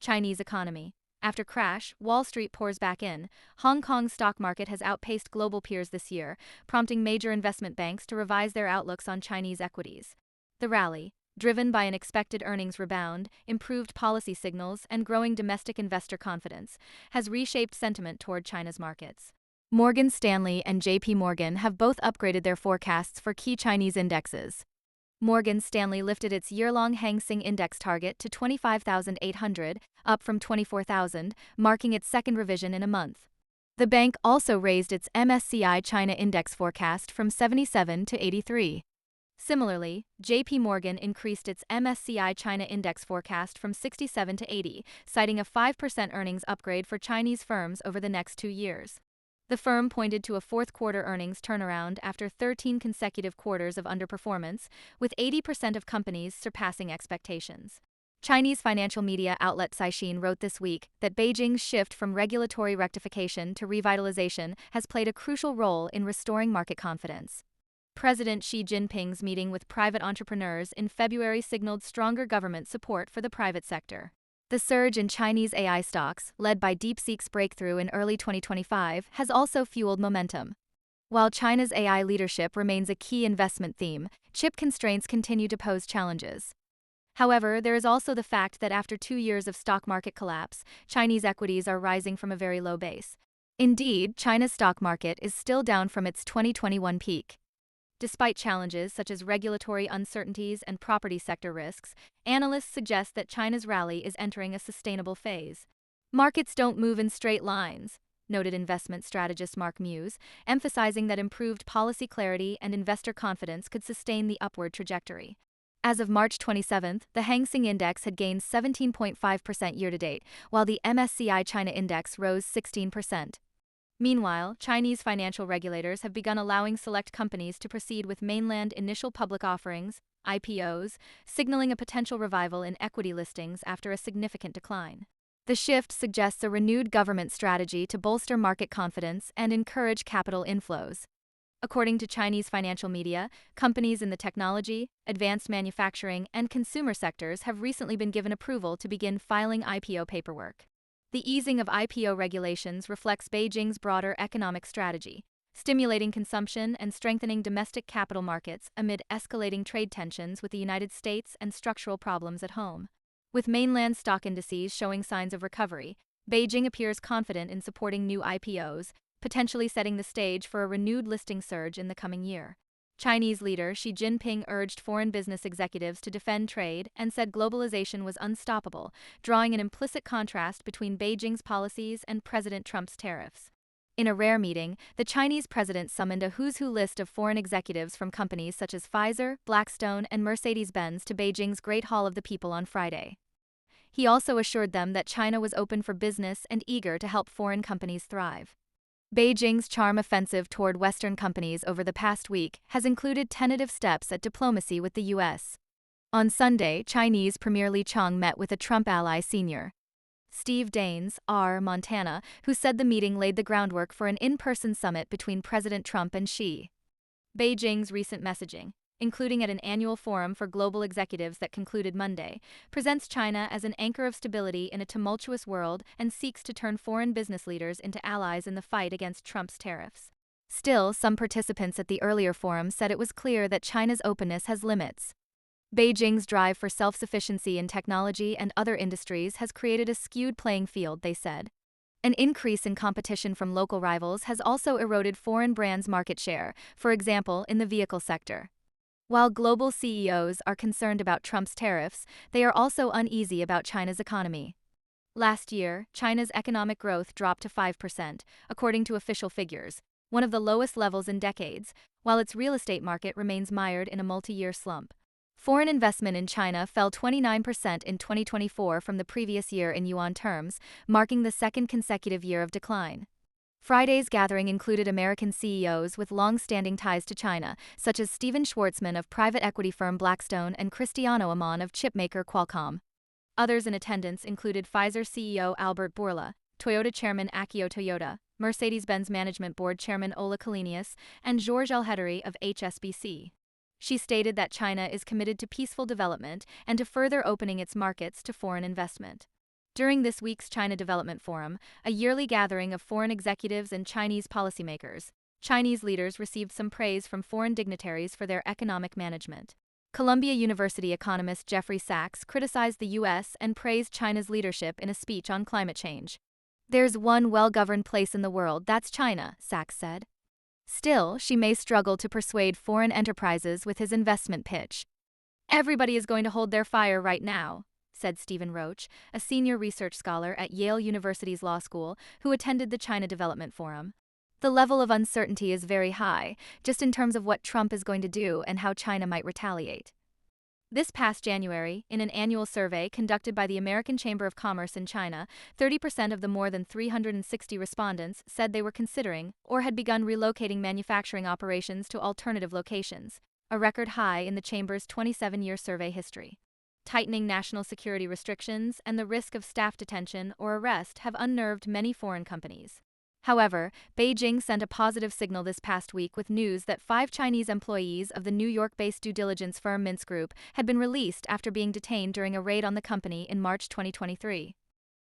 Chinese economy. After crash, Wall Street pours back in. Hong Kong's stock market has outpaced global peers this year, prompting major investment banks to revise their outlooks on Chinese equities. The rally, driven by an expected earnings rebound, improved policy signals, and growing domestic investor confidence, has reshaped sentiment toward China's markets. Morgan Stanley and JPMorgan have both upgraded their forecasts for key Chinese indexes. Morgan Stanley lifted its year-long Hang Seng Index target to 25,800, up from 24,000, marking its second revision in a month. The bank also raised its MSCI China Index forecast from 77 to 83. Similarly, JPMorgan increased its MSCI China Index forecast from 67 to 80, citing a 5% earnings upgrade for Chinese firms over the next 2 years. The firm pointed to a fourth-quarter earnings turnaround after 13 consecutive quarters of underperformance, with 80% of companies surpassing expectations. Chinese financial media outlet Caixin wrote this week that Beijing's shift from regulatory rectification to revitalization has played a crucial role in restoring market confidence. President Xi Jinping's meeting with private entrepreneurs in February signaled stronger government support for the private sector. The surge in Chinese AI stocks, led by DeepSeek's breakthrough in early 2025, has also fueled momentum. While China's AI leadership remains a key investment theme, chip constraints continue to pose challenges. However, there is also the fact that after 2 years of stock market collapse, Chinese equities are rising from a very low base. Indeed, China's stock market is still down from its 2021 peak. Despite challenges such as regulatory uncertainties and property sector risks, analysts suggest that China's rally is entering a sustainable phase. Markets don't move in straight lines, noted investment strategist Mark Muse, emphasizing that improved policy clarity and investor confidence could sustain the upward trajectory. As of March 27, the Hang Seng Index had gained 17.5% year-to-date, while the MSCI China Index rose 16%. Meanwhile, Chinese financial regulators have begun allowing select companies to proceed with mainland initial public offerings, IPOs, signaling a potential revival in equity listings after a significant decline. The shift suggests a renewed government strategy to bolster market confidence and encourage capital inflows. According to Chinese financial media, companies in the technology, advanced manufacturing, and consumer sectors have recently been given approval to begin filing IPO paperwork. The easing of IPO regulations reflects Beijing's broader economic strategy, stimulating consumption and strengthening domestic capital markets amid escalating trade tensions with the United States and structural problems at home. With mainland stock indices showing signs of recovery, Beijing appears confident in supporting new IPOs, potentially setting the stage for a renewed listing surge in the coming year. Chinese leader Xi Jinping urged foreign business executives to defend trade and said globalization was unstoppable, drawing an implicit contrast between Beijing's policies and President Trump's tariffs. In a rare meeting, the Chinese president summoned a who's who list of foreign executives from companies such as Pfizer, Blackstone, and Mercedes-Benz to Beijing's Great Hall of the People on Friday. He also assured them that China was open for business and eager to help foreign companies thrive. Beijing's charm offensive toward Western companies over the past week has included tentative steps at diplomacy with the U.S. On Sunday, Chinese Premier Li Chang met with a Trump ally Sr. Steve Daines, Montana, who said the meeting laid the groundwork for an in-person summit between President Trump and Xi. Beijing's recent messaging, including at an annual forum for global executives that concluded Monday, presents China as an anchor of stability in a tumultuous world and seeks to turn foreign business leaders into allies in the fight against Trump's tariffs. Still, some participants at the earlier forum said it was clear that China's openness has limits. Beijing's drive for self-sufficiency in technology and other industries has created a skewed playing field, they said. An increase in competition from local rivals has also eroded foreign brands' market share, for example, in the vehicle sector. While global CEOs are concerned about Trump's tariffs, they are also uneasy about China's economy. Last year, China's economic growth dropped to 5%, according to official figures, one of the lowest levels in decades, while its real estate market remains mired in a multi-year slump. Foreign investment in China fell 29% in 2024 from the previous year in yuan terms, marking the second consecutive year of decline. Friday's gathering included American CEOs with long-standing ties to China, such as Steven Schwarzman of private equity firm Blackstone and Cristiano Amon of chipmaker Qualcomm. Others in attendance included Pfizer CEO Albert Bourla, Toyota chairman Akio Toyoda, Mercedes-Benz Management Board chairman Ola Kalinius, and Georges Elhedery of HSBC. She stated that China is committed to peaceful development and to further opening its markets to foreign investment. During this week's China Development Forum, a yearly gathering of foreign executives and Chinese policymakers, Chinese leaders received some praise from foreign dignitaries for their economic management. Columbia University economist Jeffrey Sachs criticized the U.S. and praised China's leadership in a speech on climate change. "There's one well-governed place in the world, that's China," Sachs said. Still, she may struggle to persuade foreign enterprises with his investment pitch. "Everybody is going to hold their fire right now," said Stephen Roach, a senior research scholar at Yale University's law school who attended the China Development Forum. "The level of uncertainty is very high, just in terms of what Trump is going to do and how China might retaliate." This past January, in an annual survey conducted by the American Chamber of Commerce in China, 30% of the more than 360 respondents said they were considering or had begun relocating manufacturing operations to alternative locations, a record high in the Chamber's 27-year survey history. Tightening national security restrictions and the risk of staff detention or arrest have unnerved many foreign companies. However, Beijing sent a positive signal this past week with news that 5 Chinese employees of the New York-based due diligence firm Mintz Group had been released after being detained during a raid on the company in March 2023.